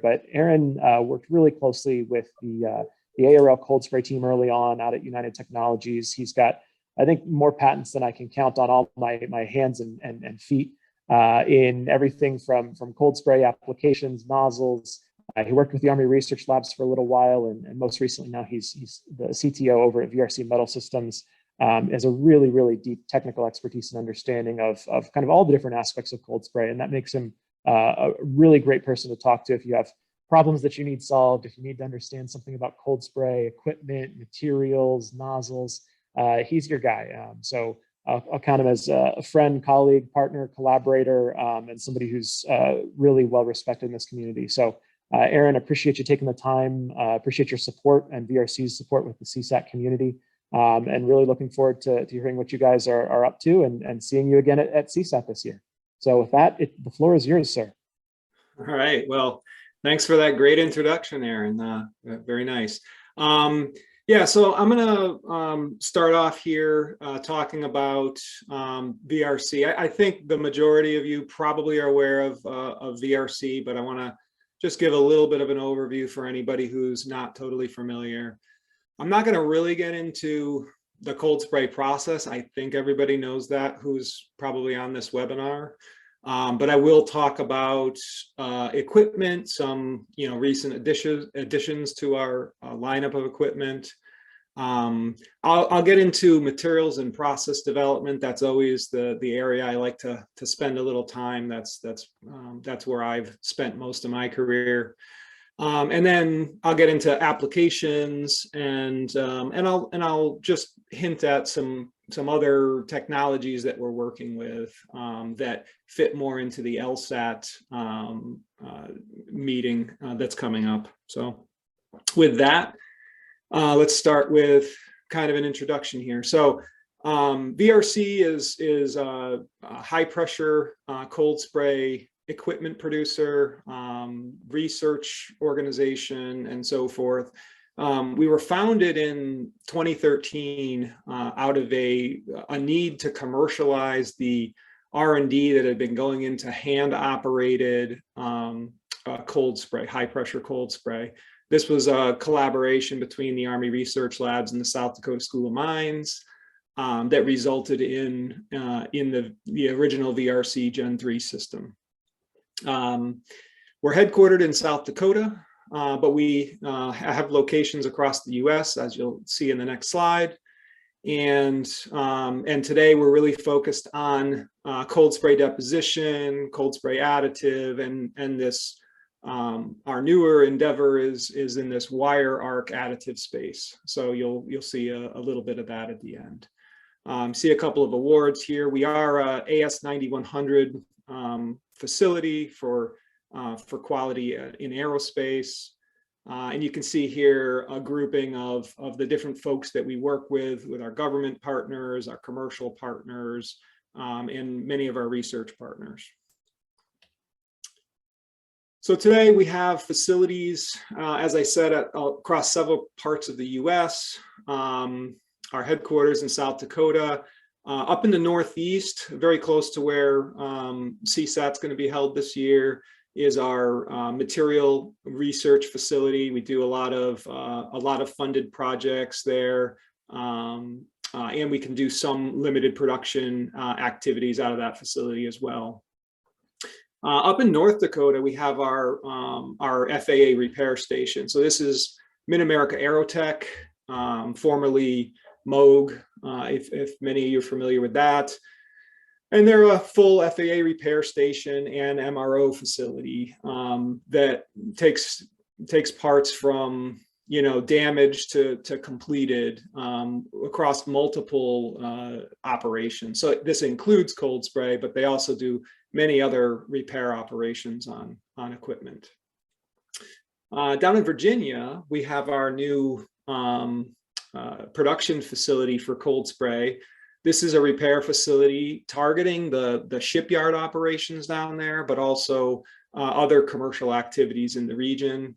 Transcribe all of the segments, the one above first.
but Aaron worked really closely with the ARL cold spray team early on out at United Technologies. He's got, I think, more patents than I can count on all my hands and feet in everything from cold spray applications, nozzles. He worked with the Army Research Labs for a little while, and most recently now he's the CTO over at VRC Metal Systems. Has a really, really deep technical expertise and understanding of kind of all the different aspects of cold spray, and that makes him a really great person to talk to if you have problems that you need solved, if you need to understand something about cold spray, equipment, materials, nozzles. He's your guy. So I'll count him as a friend, colleague, partner, collaborator, and somebody who's really well respected in this community. So Aaron, appreciate you taking the time, appreciate your support and VRC's support with the CSAT community, and really looking forward to hearing what you guys are up to and seeing you again at CSAT this year. So with that, the floor is yours, sir. All right, well, thanks for that great introduction, Aaron. Very nice. Yeah, so I'm gonna start off here talking about VRC. I think the majority of you probably are aware of VRC, but I wanna just give a little bit of an overview for anybody who's not totally familiar. I'm not gonna really get into the cold spray process. I think everybody knows that who's probably on this webinar. But I will talk about equipment, some recent additions to our lineup of equipment. I'll get into materials and process development. That's always the area I like to spend a little time. That's where I've spent most of my career. And then I'll get into applications and I'll just hint at some other technologies that we're working with that fit more into the LSAT meeting that's coming up. So with that, let's start with kind of an introduction here. So VRC is a high pressure cold spray equipment producer, research organization, and so forth. We were founded in 2013 out of a need to commercialize the R&D that had been going into hand-operated cold spray, high-pressure cold spray. This was a collaboration between the Army Research Labs and the South Dakota School of Mines that resulted in the original VRC Gen 3 system. We're headquartered in South Dakota, but we have locations across the US, as you'll see in the next slide. And today we're really focused on cold spray deposition, cold spray additive, and this our newer endeavor is in this wire arc additive space. So you'll see a little bit of that at the end. See a couple of awards here. We are a AS 9100 facility for quality in aerospace. And you can see here a grouping of the different folks that we work with our government partners, our commercial partners, and many of our research partners. So today we have facilities, as I said, across several parts of the US. Our headquarters in South Dakota, up in the Northeast, very close to where CSAT's going to be held this year, is our material research facility. We do a lot of funded projects there, and we can do some limited production activities out of that facility as well. Up in North Dakota, we have our FAA repair station. So this is Mid-America Aerotech, formerly Moog, if many of you are familiar with that. And they're a full FAA repair station and MRO facility that takes parts from damage to completed across multiple operations. So this includes cold spray, but they also do many other repair operations on equipment. Down in Virginia, we have our new production facility for cold spray. This is a repair facility targeting the shipyard operations down there, but also other commercial activities in the region.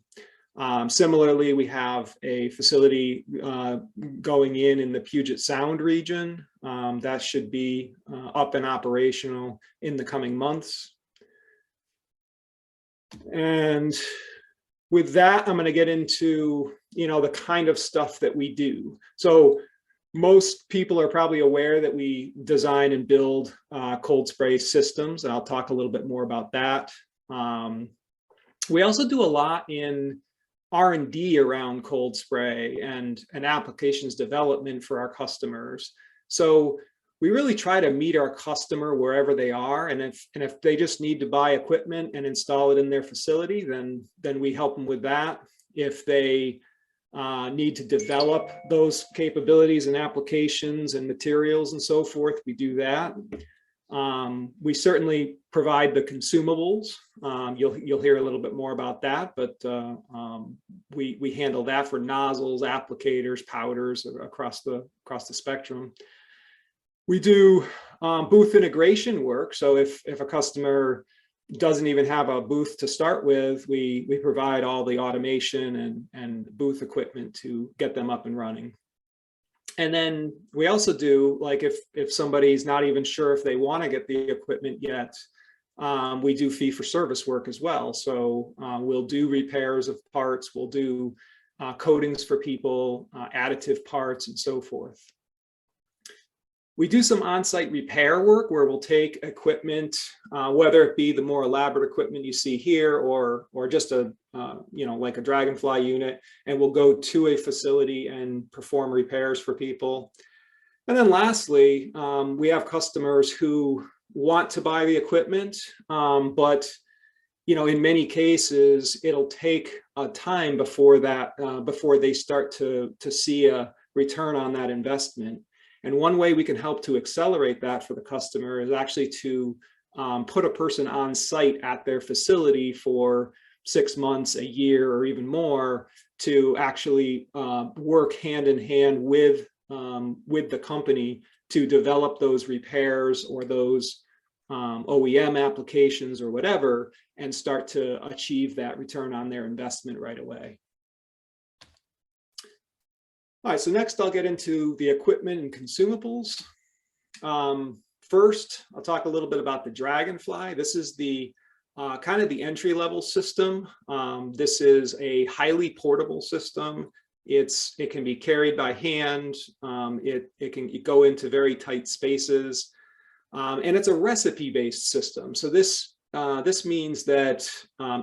Similarly, we have a facility going in the Puget Sound region that should be up and operational in the coming months. And with that, I'm going to get into, the kind of stuff that we do. So most people are probably aware that we design and build cold spray systems, and I'll talk a little bit more about that. We also do a lot in R&D around cold spray and applications development for our customers. So we really try to meet our customer wherever they are, and if they just need to buy equipment and install it in their facility, then we help them with that. If they need to develop those capabilities and applications and materials and so forth, we do that. We certainly provide the consumables. You'll hear a little bit more about that, but we handle that for nozzles, applicators, powders across the spectrum. We do booth integration work. So if a customer doesn't even have a booth to start with, we provide all the automation and booth equipment to get them up and running. And then we also do, like, if somebody's not even sure if they want to get the equipment yet, we do fee for service work as well. So we'll do repairs of parts, we'll do coatings for people, additive parts, and so forth. We do some on-site repair work where we'll take equipment, whether it be the more elaborate equipment you see here, or just a like a Dragonfly unit, and we'll go to a facility and perform repairs for people. And then lastly, we have customers who want to buy the equipment, but in many cases it'll take a time before they start to see a return on that investment. And one way we can help to accelerate that for the customer is actually to put a person on site at their facility for 6 months, a year, or even more, to actually work hand in hand with the company to develop those repairs or those OEM applications or whatever, and start to achieve that return on their investment right away. All right, so next I'll get into the equipment and consumables. First, I'll talk a little bit about the Dragonfly. This is the kind of the entry-level system. This is a highly portable system. It can be carried by hand. It can go into very tight spaces, and it's a recipe-based system. So this means that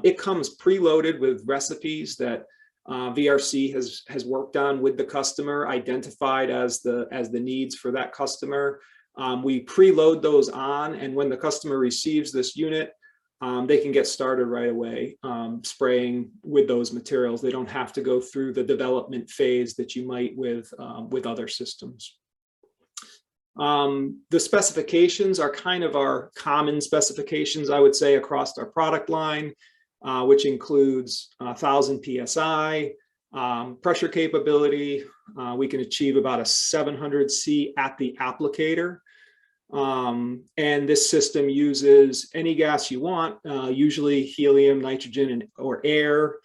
it comes preloaded with recipes that VRC has worked on with the customer, identified as the needs for that customer. We preload those on, and when the customer receives this unit, they can get started right away spraying with those materials. They don't have to go through the development phase that you might with other systems. The specifications are kind of our common specifications, I would say, across our product line, which includes 1,000 PSI, pressure capability. We can achieve about a 700 C at the applicator. And this system uses any gas you want, usually helium, nitrogen, or air,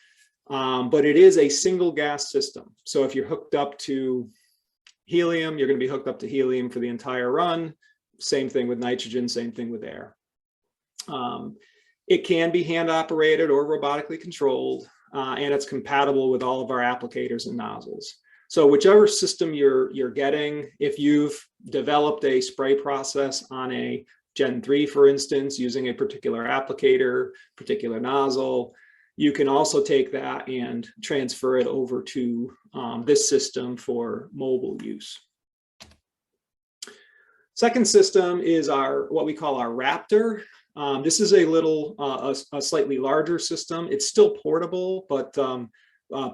but it is a single gas system. So if you're hooked up to helium, you're going to be hooked up to helium for the entire run. Same thing with nitrogen, same thing with air. It can be hand operated or robotically controlled, and it's compatible with all of our applicators and nozzles. So whichever system you're getting, if you've developed a spray process on a Gen 3, for instance, using a particular applicator, particular nozzle, you can also take that and transfer it over to this system for mobile use. Second system is what we call our Raptor. This is a slightly larger system. It's still portable, but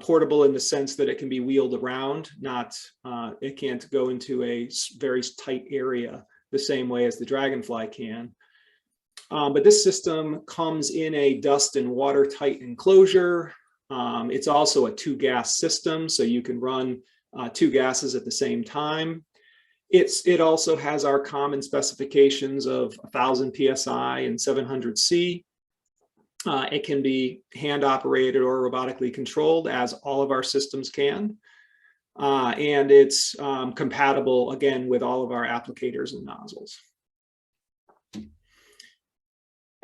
portable in the sense that it can be wheeled around. It can't go into a very tight area the same way as the Dragonfly can. But this system comes in a dust and water tight enclosure. It's also a 2-gas system, so you can run 2 gases at the same time. It also has our common specifications of 1,000 PSI and 700 C. It can be hand operated or robotically controlled, as all of our systems can. And it's compatible, again, with all of our applicators and nozzles.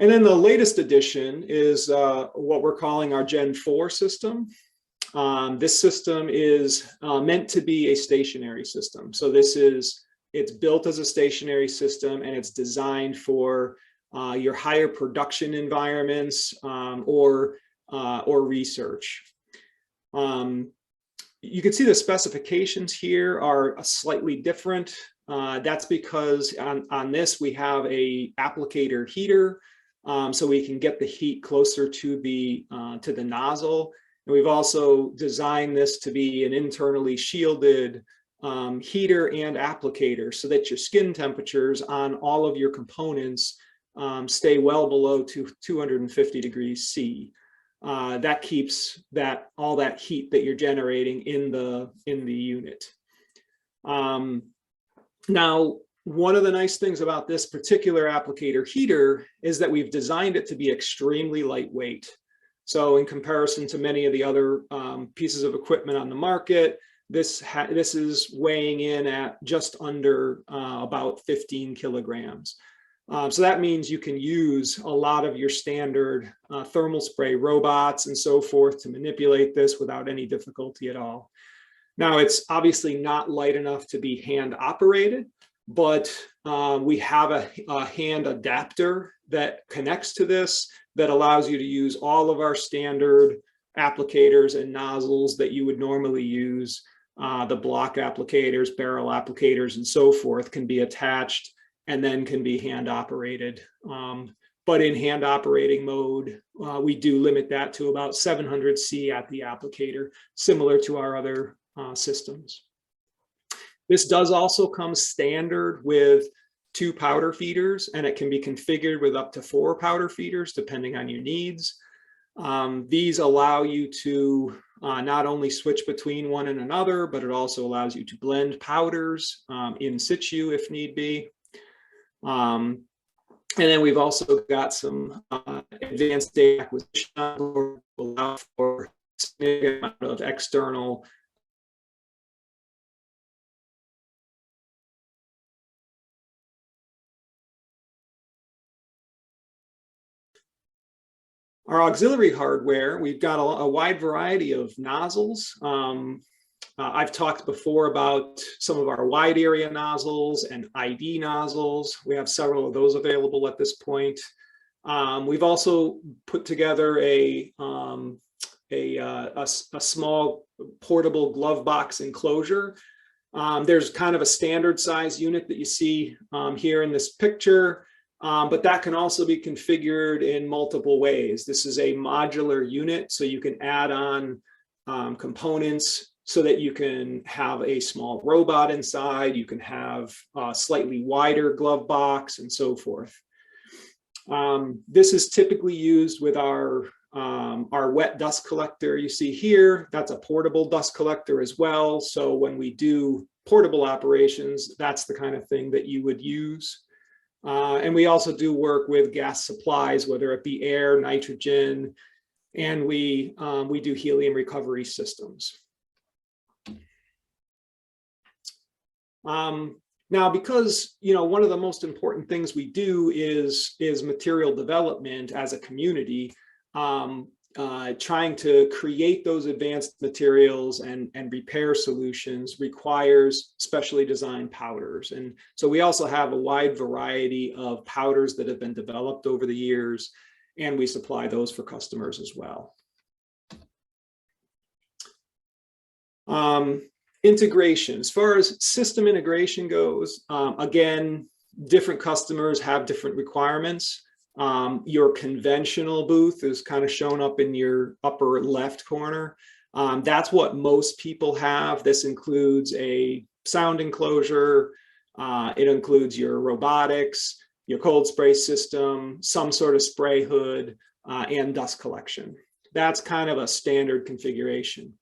And then the latest addition is what we're calling our Gen 4 system. This system is meant to be a stationary system. So it's built as a stationary system, and it's designed for your higher production environments or research. You can see the specifications here are slightly different. That's because on this we have a applicator heater, so we can get the heat closer to the nozzle. And we've also designed this to be an internally shielded heater and applicator, so that your skin temperatures on all of your components stay well below 250 degrees C. That keeps all that heat that you're generating in the unit. Now, one of the nice things about this particular applicator heater is that we've designed it to be extremely lightweight. So in comparison to many of the other pieces of equipment on the market, this is weighing in at just under about 15 kilograms. So that means you can use a lot of your standard thermal spray robots and so forth to manipulate this without any difficulty at all. Now, it's obviously not light enough to be hand operated, but we have a hand adapter that connects to this that allows you to use all of our standard applicators and nozzles that you would normally use. The block applicators, barrel applicators, and so forth can be attached and then can be hand operated. But in hand operating mode, we do limit that to about 700 C at the applicator, similar to our other systems. This does also come standard with 2 powder feeders, and it can be configured with up to 4 powder feeders, depending on your needs. These allow you to not only switch between one and another, but it also allows you to blend powders in situ if need be. And then we've also got some advanced data acquisition that will allow for a significant amount of external our auxiliary hardware. We've got a wide variety of nozzles. I've talked before about some of our wide area nozzles and ID nozzles. We have several of those available at this point. We've also put together a small portable glove box enclosure. There's kind of a standard size unit that you see here in this picture. But that can also be configured in multiple ways. This is a modular unit, so you can add on components so that you can have a small robot inside, you can have a slightly wider glove box, and so forth. This is typically used with our wet dust collector you see here. That's a portable dust collector as well. So when we do portable operations, that's the kind of thing that you would use. And we also do work with gas supplies, whether it be air, nitrogen, and we do helium recovery systems. Now, because one of the most important things we do is material development as a community, trying to create those advanced materials and repair solutions requires specially designed powders. And so we also have a wide variety of powders that have been developed over the years, and we supply those for customers as well. Integration. As far as system integration goes, again, different customers have different requirements. Your conventional booth is kind of shown up in your upper left corner. That's what most people have. This includes a sound enclosure. It includes your robotics, your cold spray system, some sort of spray hood, and dust collection. That's kind of a standard configuration.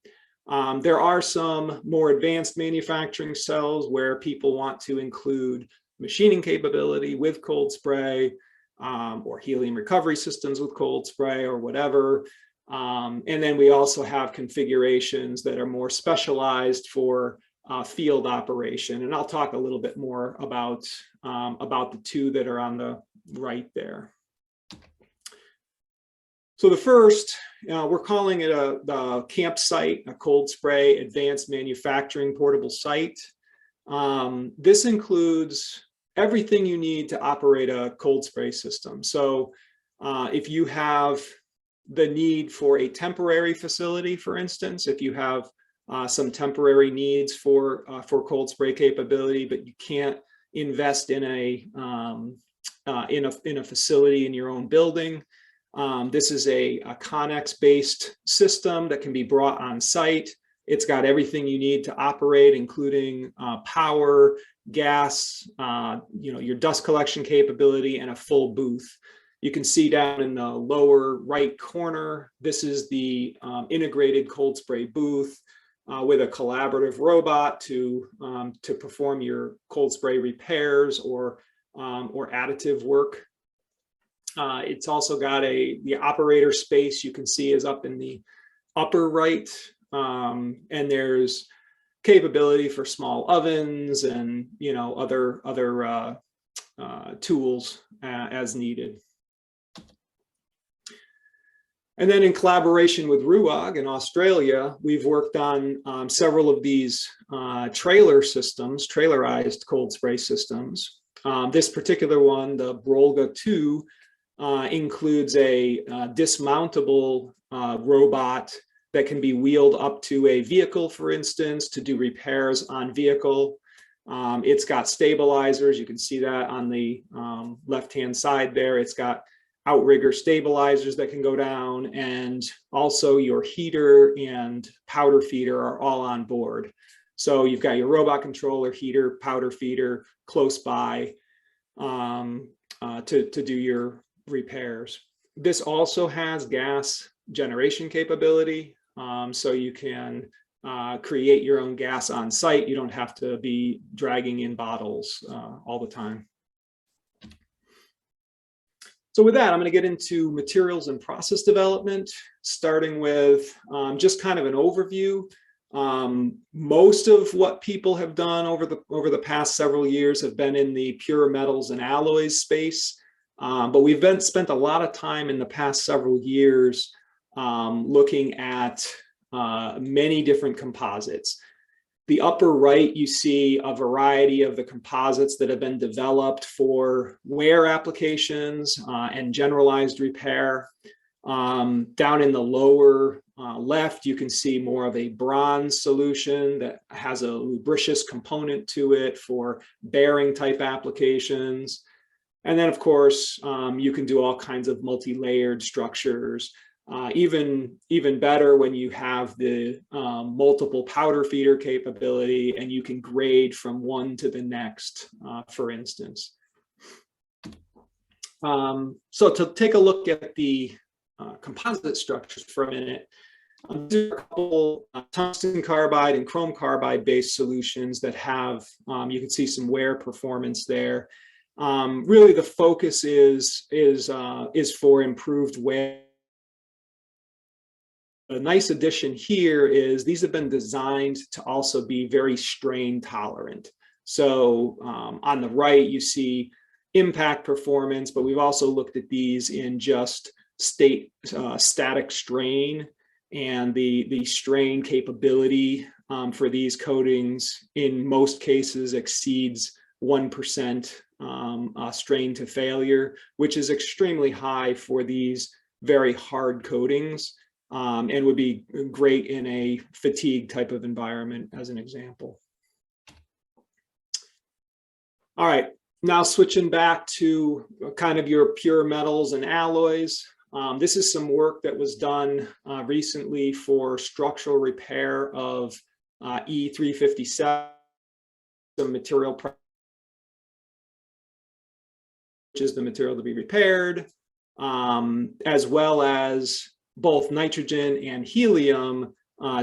There are some more advanced manufacturing cells where people want to include machining capability with cold spray, or helium recovery systems with cold spray or whatever. And then we also have configurations that are more specialized for field operation. And I'll talk a little bit more about the two that are on the right there. So the first, we're calling it the campsite, a cold spray advanced manufacturing portable site. This includes everything you need to operate a cold spray system. So if you have the need for a temporary facility, for instance, if you have some temporary needs for cold spray capability, but you can't invest in a facility in your own building, this is a Connex-based system that can be brought on site. It's got everything you need to operate, including power, gas, your dust collection capability, and a full booth. You can see down in the lower right corner, this is the integrated cold spray booth with a collaborative robot to perform your cold spray repairs or additive work. It's also got the operator space you can see is up in the upper right, and there's capability for small ovens and other tools as needed. And then in collaboration with RUAG in Australia, we've worked on several of these trailer systems, trailerized cold spray systems. This particular one, the Brolga 2, includes a dismountable robot that can be wheeled up to a vehicle, for instance, to do repairs on vehicle. It's got stabilizers. You can see that on the left-hand side there. It's got outrigger stabilizers that can go down, and also your heater and powder feeder are all on board. So you've got your robot controller, heater, powder feeder close by to do your repairs. This also has gas generation capability, so you can create your own gas on site. You don't have to be dragging in bottles all the time. So with that, I'm going to get into materials and process development, starting with just kind of an overview. Most of what people have done over the past several years have been in the pure metals and alloys space, but we've spent a lot of time in the past several years looking at many different composites. The upper right, you see a variety of the composites that have been developed for wear applications and generalized repair. Down in the lower left, you can see more of a bronze solution that has a lubricious component to it for bearing type applications. And then, of course, you can do all kinds of multi-layered structures. Even better when you have the multiple powder feeder capability and you can grade from one to the next, for instance. So to take a look at the composite structures for a minute, there are a couple tungsten carbide and chrome carbide based solutions that have, you can see some wear performance there. Really the focus is for improved wear. A nice addition here is these have been designed to also be very strain tolerant. So on the right, you see impact performance, but we've also looked at these in just static strain, and the strain capability for these coatings in most cases exceeds 1% strain to failure, which is extremely high for these very hard coatings. And would be great in a fatigue type of environment, as an example. All right, now switching back to kind of your pure metals and alloys. This is some work that was done recently for structural repair of E357 material, which is the material to be repaired, as well as both nitrogen and helium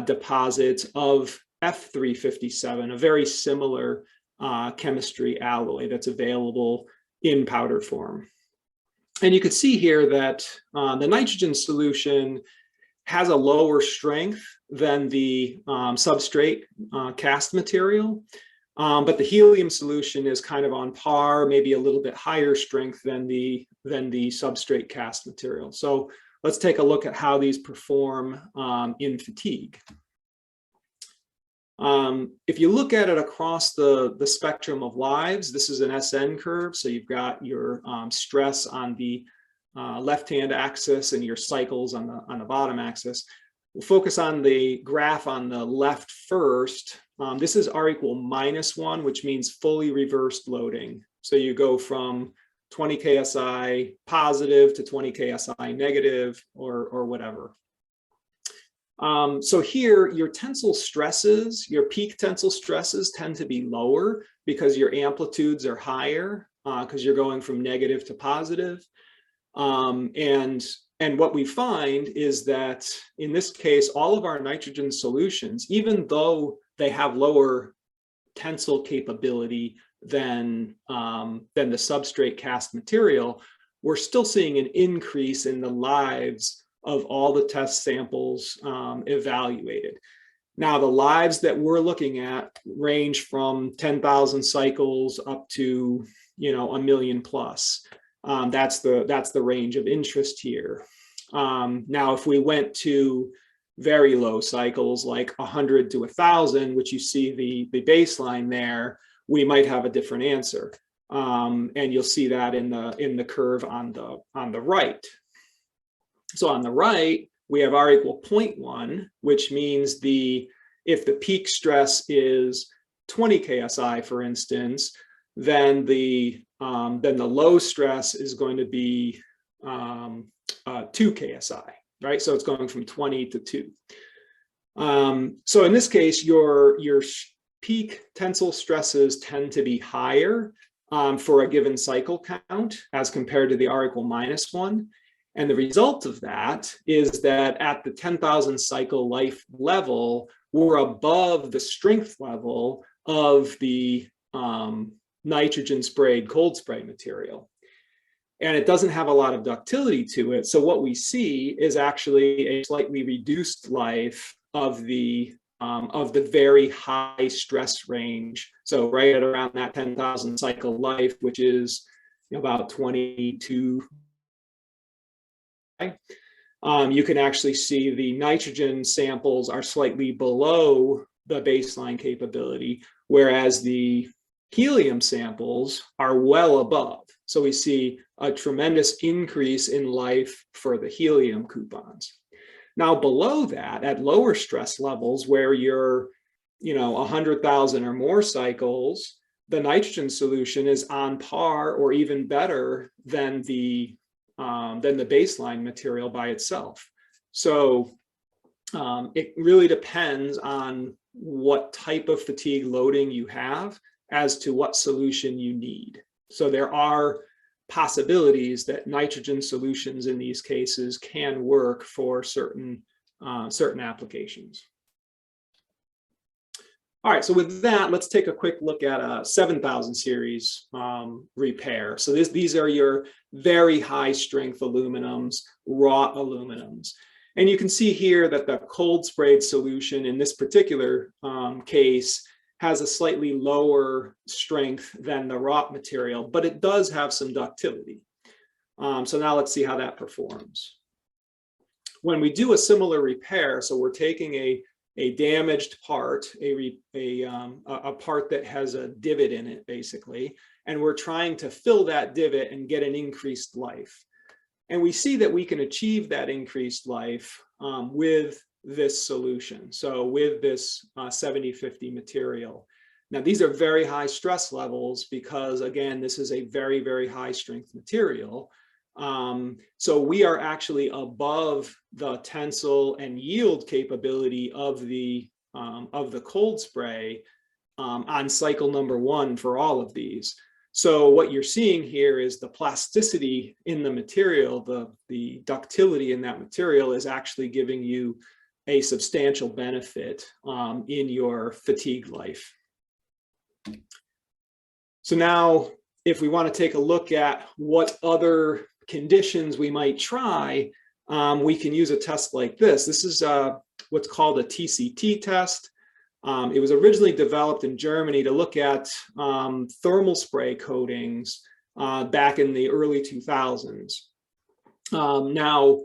deposits of F357, a very similar chemistry alloy that's available in powder form. And you can see here that the nitrogen solution has a lower strength than the substrate cast material, but the helium solution is kind of on par, maybe a little bit higher strength than the substrate cast material. So let's take a look at how these perform in fatigue. If you look at it across the spectrum of lives, this is an SN curve. So you've got your stress on the left-hand axis and your cycles on the bottom axis. We'll focus on the graph on the left first. This is R equal -1, which means fully reversed loading. So you go from 20 KSI positive to 20 KSI negative or whatever. So here, your tensile stresses, your peak tensile stresses tend to be lower because your amplitudes are higher because you're going from negative to positive. And what we find is that in this case, all of our nitrogen solutions, even though they have lower tensile capability than the substrate cast material, we're still seeing an increase in the lives of all the test samples evaluated. Now, the lives that we're looking at range from 10,000 cycles up to, a million plus. That's the range of interest here. Now, if we went to very low cycles, like 100 to 1,000, which you see the baseline there, we might have a different answer. And you'll see that in the curve on the right. So on the right, we have R equal 0.1, which means if the peak stress is 20 KSI, for instance, then the low stress is going to be 2 KSI, right? So it's going from 20 to 2. So in this case, your peak tensile stresses tend to be higher for a given cycle count as compared to the R equal -1. And the result of that is that at the 10,000 cycle life level, we're above the strength level of the nitrogen sprayed cold spray material. And it doesn't have a lot of ductility to it. So what we see is actually a slightly reduced life of the very high stress range. So right at around that 10,000 cycle life, which is about 22. You can actually see the nitrogen samples are slightly below the baseline capability, whereas the helium samples are well above. So we see a tremendous increase in life for the helium coupons. Now below that, at lower stress levels where you're 100,000 or more cycles, the nitrogen solution is on par or even better than the baseline material by itself. So it really depends on what type of fatigue loading you have as to what solution you need. So there are possibilities that nitrogen solutions in these cases can work for certain applications. All right, so with that, let's take a quick look at a 7,000 series repair. So these are your very high strength aluminums, raw aluminums. And you can see here that the cold sprayed solution in this particular case has a slightly lower strength than the raw material, but it does have some ductility. So now let's see how that performs. When we do a similar repair, so we're taking a damaged part, a part that has a divot in it, basically, and we're trying to fill that divot and get an increased life. And we see that we can achieve that increased life with this solution. So with this 7050 material. Now, these are very high stress levels because, again, this is a very, very high strength material. So we are actually above the tensile and yield capability of the cold spray on cycle number 1 for all of these. So what you're seeing here is the plasticity in the material, the ductility in that material is actually giving you a substantial benefit in your fatigue life. So now, if we want to take a look at what other conditions we might try, we can use a test like this. This is what's called a TCT test. It was originally developed in Germany to look at thermal spray coatings back in the early 2000s. Now,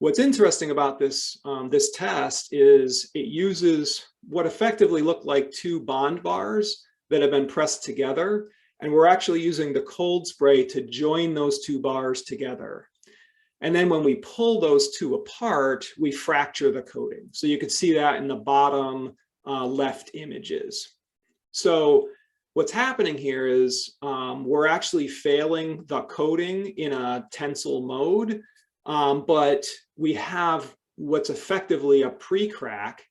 What's interesting about this, this test is it uses what effectively look like two bond bars that have been pressed together. And we're actually using the cold spray to join those two bars together. And then when we pull those two apart, we fracture the coating. So you can see that in the bottom left images. So what's happening here is we're actually failing the coating in a tensile mode, but we have what's effectively a pre-crack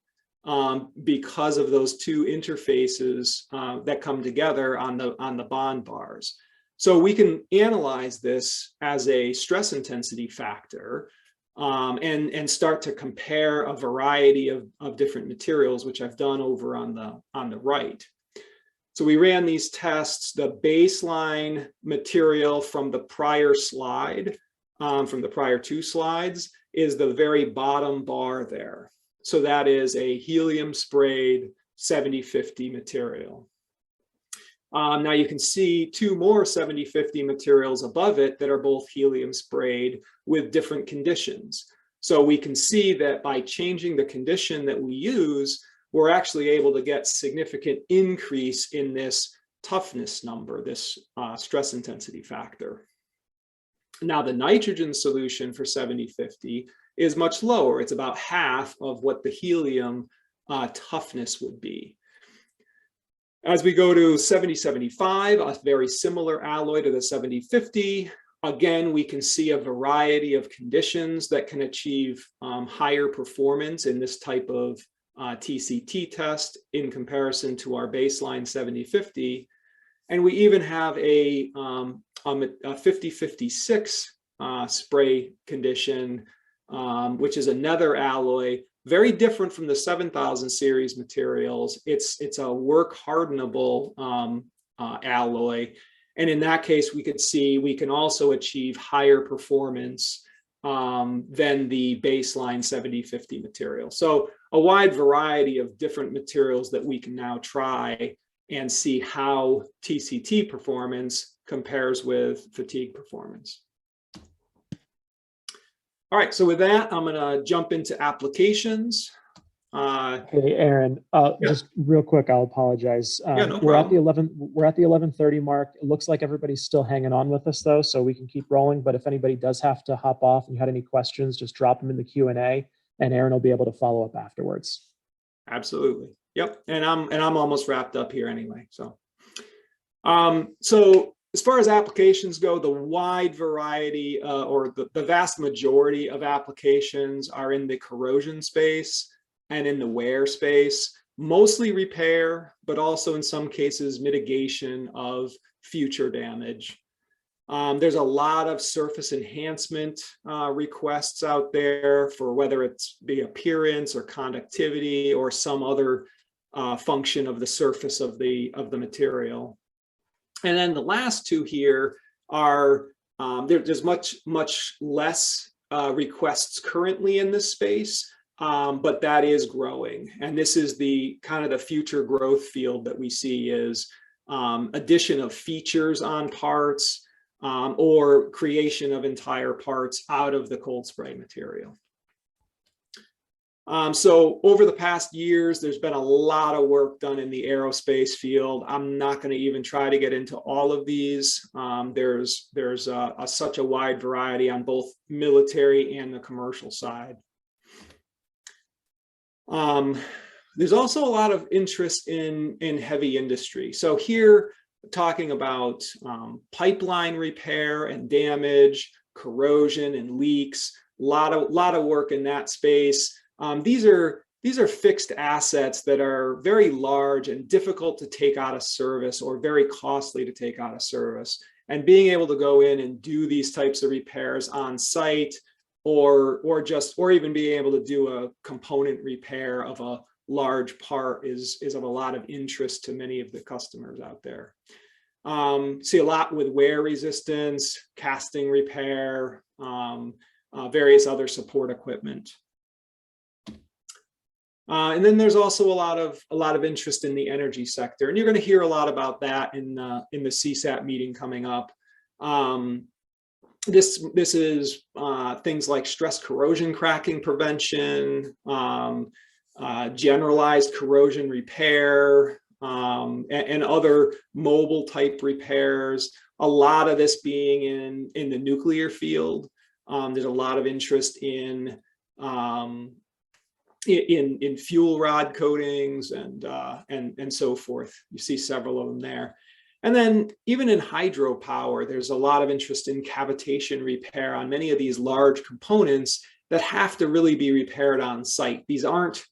because of those two interfaces that come together on the bond bars. So we can analyze this as a stress intensity factor and start to compare a variety of different materials, which I've done over on the right. So we ran these tests. The baseline material from the prior slide, from the prior two slides, is the very bottom bar there. So that is a helium sprayed 7050 material. Now you can see two more 7050 materials above it that are both helium sprayed with different conditions. So we can see that by changing the condition that we use, we're actually able to get significant increase in this toughness number, this stress intensity factor. Now the nitrogen solution for 7050 is much lower. It's about half of what the helium toughness would be. As we go to 7075, a very similar alloy to the 7050, again, we can see a variety of conditions that can achieve higher performance in this type of TCT test in comparison to our baseline 7050. And we even have a 5056 spray condition, which is another alloy, very different from the 7000 series materials. It's a work hardenable alloy. And in that case, we could see we can also achieve higher performance than the baseline 7050 material. So a wide variety of different materials that we can now try and see how TCT performance compares with fatigue performance. All right, so with that, I'm gonna jump into applications. Hey, Aaron, just real quick, I'll apologize. No we're at problem. we're at the 11:30 mark. It looks like everybody's still hanging on with us though, so we can keep rolling. But if anybody does have to hop off and you had any questions, just drop them in the Q&A and Aaron will be able to follow up afterwards. Absolutely. Yep. And I'm almost wrapped up here anyway. So, so as far as applications go, the wide variety or the vast majority of applications are in the corrosion space and in the wear space, mostly repair, but also in some cases mitigation of future damage. There's a lot of surface enhancement requests out there for whether it's the appearance or conductivity or some other function of the surface of the material. And then the last two here are, there's much less requests currently in this space, but that is growing. And this is the kind of the future growth field that we see is addition of features on parts or creation of entire parts out of the cold spray material. So over the past years, there's been a lot of work done in the aerospace field. I'm not going to even try to get into all of these. There's such a wide variety on both military and the commercial side. There's also a lot of interest in heavy industry. So here, talking about pipeline repair and damage, corrosion and leaks, a lot of work in that space. These are fixed assets that are very large and difficult to take out of service or very costly to take out of service. And being able to go in and do these types of repairs on site or even being able to do a component repair of a large part is of a lot of interest to many of the customers out there. See a lot with wear resistance, casting repair, various other support equipment. And then there's also a lot of interest in the energy sector, and you're going to hear a lot about that in the CSAT meeting coming up. this is things like stress corrosion cracking prevention, generalized corrosion repair, and other mobile type repairs. A lot of this being in the nuclear field. There's a lot of interest in fuel rod coatings and so forth. You see several of them there. And then even in hydropower, there's a lot of interest in cavitation repair on many of these large components that have to really be repaired on site. These aren't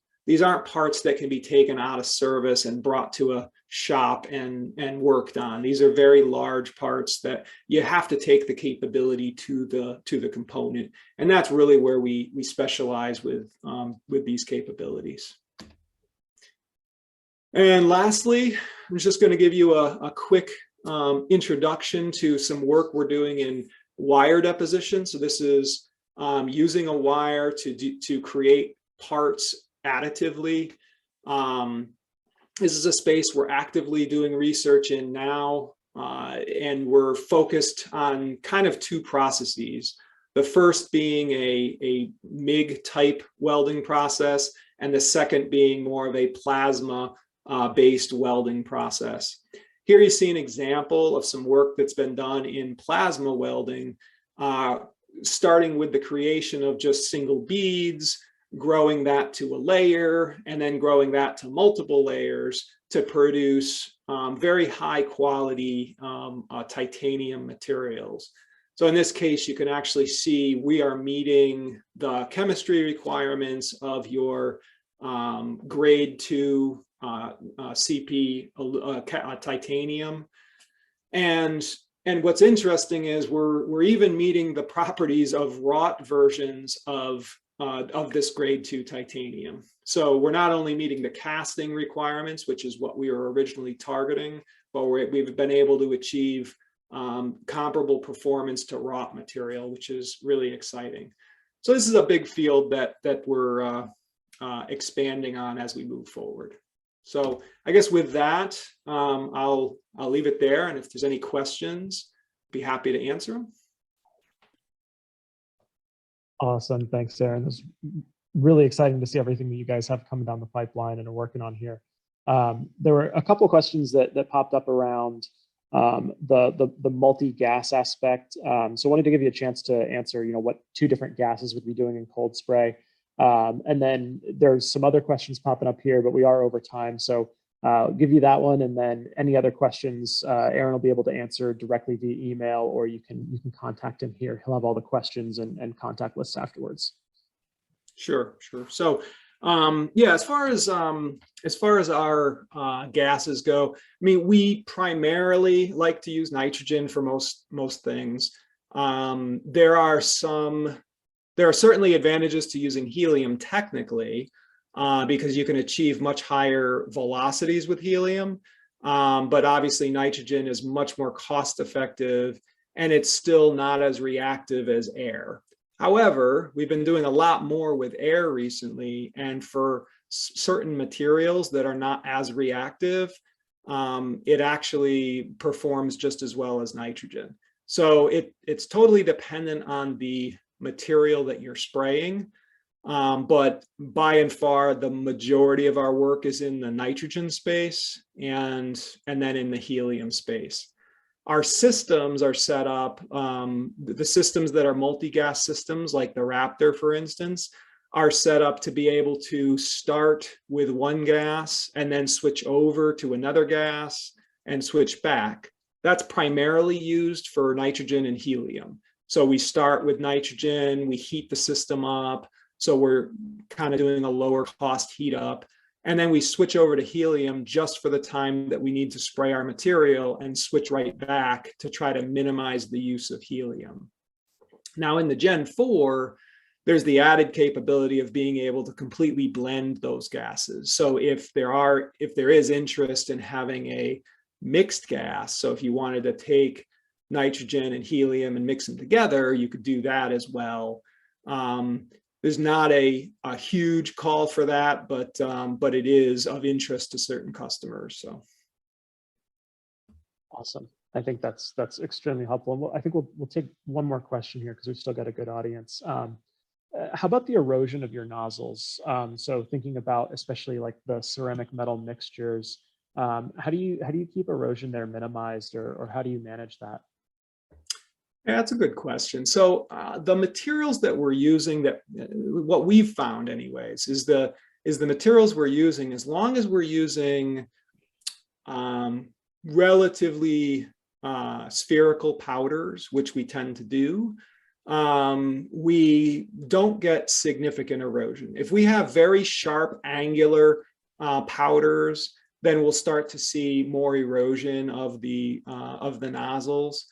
parts that can be taken out of service and brought to a shop and worked on. These are very large parts that you have to take the capability to the component, and that's really where we specialize with these capabilities. And lastly, I'm just going to give you a quick introduction to some work we're doing in wire deposition. So this is using a wire to create parts additively. This is a space we're actively doing research in now, and we're focused on kind of two processes. The first being a MIG type welding process, and the second being more of a plasma based welding process. Here you see an example of some work that's been done in plasma welding, starting with the creation of just single beads, growing that to a layer, and then growing that to multiple layers to produce very high quality titanium materials. So in this case, you can actually see we are meeting the chemistry requirements of your grade 2 CP titanium. And what's interesting is we're even meeting the properties of wrought versions of this grade 2 titanium. So we're not only meeting the casting requirements, which is what we were originally targeting, but we've been able to achieve comparable performance to wrought material, which is really exciting. So this is a big field that we're expanding on as we move forward. So I guess with that, I'll leave it there, and if there's any questions, be happy to answer them. Awesome. Thanks, Aaron. It's really exciting to see everything that you guys have coming down the pipeline and are working on here. There were a couple of questions that popped up around the multi-gas aspect. So I wanted to give you a chance to answer, what 2 different gases would be doing in cold spray. And then there's some other questions popping up here, but we are over time. So I'll give you that one, and then any other questions, Aaron will be able to answer directly via email, or you can contact him here. He'll have all the questions and contact lists afterwards. Sure. So yeah, as far as our gases go, I mean, we primarily like to use nitrogen for most things. There are certainly advantages to using helium technically, because you can achieve much higher velocities with helium. But obviously nitrogen is much more cost effective, and it's still not as reactive as air. However, we've been doing a lot more with air recently, and for certain materials that are not as reactive, it actually performs just as well as nitrogen. So it's totally dependent on the material that you're spraying. But by and far, the majority of our work is in the nitrogen space and then in the helium space. Our systems are set up, the systems that are multi-gas systems, like the Raptor, for instance, are set up to be able to start with one gas and then switch over to another gas and switch back. That's primarily used for nitrogen and helium. So we start with nitrogen, we heat the system up, so we're kind of doing a lower cost heat up. And then we switch over to helium just for the time that we need to spray our material, and switch right back to try to minimize the use of helium. Now in the Gen 4, there's the added capability of being able to completely blend those gases. So if there is interest in having a mixed gas, so if you wanted to take nitrogen and helium and mix them together, you could do that as well. There's not a huge call for that, but it is of interest to certain customers. So awesome. I think that's extremely helpful. And I think we'll take one more question here because we've still got a good audience. How about the erosion of your nozzles? So thinking about especially like the ceramic metal mixtures, how do you keep erosion there minimized, or how do you manage that? Yeah, that's a good question. So the materials that we're using, what we've found anyways, is the materials we're using, as long as we're using relatively spherical powders, which we tend to do, we don't get significant erosion. If we have very sharp angular powders, then we'll start to see more erosion of the nozzles.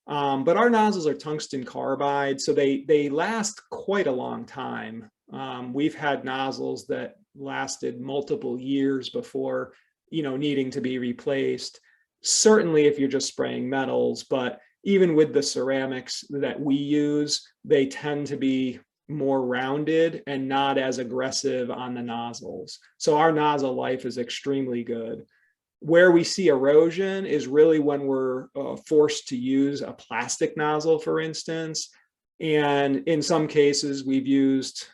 But our nozzles are tungsten carbide, so they last quite a long time. We've had nozzles that lasted multiple years before, needing to be replaced. Certainly if you're just spraying metals, but even with the ceramics that we use, they tend to be more rounded and not as aggressive on the nozzles. So our nozzle life is extremely good. Where we see erosion is really when we're forced to use a plastic nozzle, for instance. And in some cases we've used,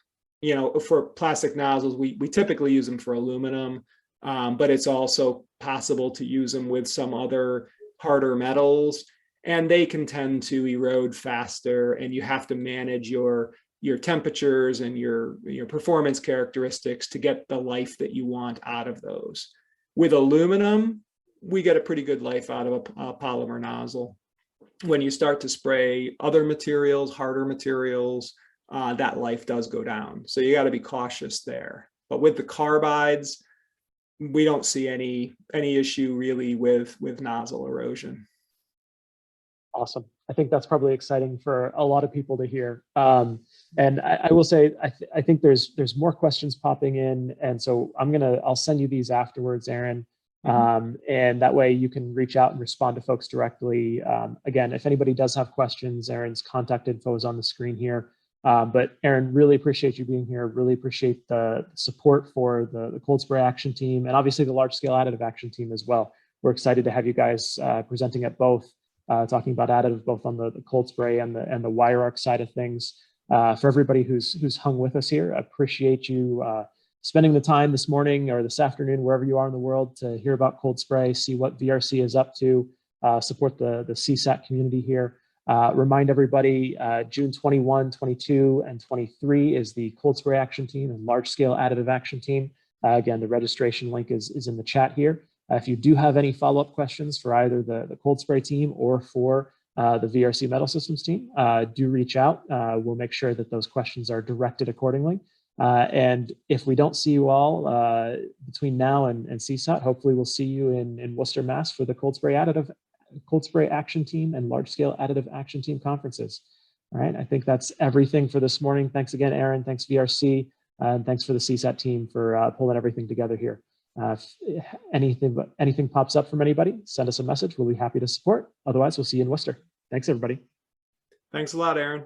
for plastic nozzles, we typically use them for aluminum, but it's also possible to use them with some other harder metals, and they can tend to erode faster, and you have to manage your temperatures and your performance characteristics to get the life that you want out of those. With aluminum, we get a pretty good life out of a polymer nozzle. When you start to spray other materials, harder materials, that life does go down. So you got to be cautious there. But with the carbides, we don't see any issue really with nozzle erosion. Awesome. I think that's probably exciting for a lot of people to hear. And I will say, I think there's more questions popping in. And so I'll send you these afterwards, Aaron. And that way you can reach out and respond to folks directly. Again, if anybody does have questions, Aaron's contact info is on the screen here. But Aaron, really appreciate you being here. Really appreciate the support for the Cold Spray Action Team, and obviously the Large Scale Additive Action Team as well. We're excited to have you guys presenting at both. Talking about additive both on the cold spray and the wire arc side of things. For everybody who's hung with us here, I appreciate you spending the time this morning or this afternoon, wherever you are in the world, to hear about cold spray, see what VRC is up to, support the CSAT community here. Remind everybody, June 21, 22, and 23 is the Cold Spray Action Team and Large Scale Additive Action Team. Again, the registration link is in the chat here. If you do have any follow-up questions for either the Cold Spray team or for the VRC Metal Systems team, do reach out. We'll make sure that those questions are directed accordingly. And if we don't see you all between now and CSAT, hopefully we'll see you in Worcester, Mass for the Cold Spray Action Team and Large Scale Additive Action Team conferences. All right, I think that's everything for this morning. Thanks again, Aaron. Thanks, VRC. And thanks for the CSAT team for pulling everything together here. If anything pops up from anybody, send us a message. We'll be happy to support. Otherwise, we'll see you in Worcester. Thanks, everybody. Thanks a lot, Aaron.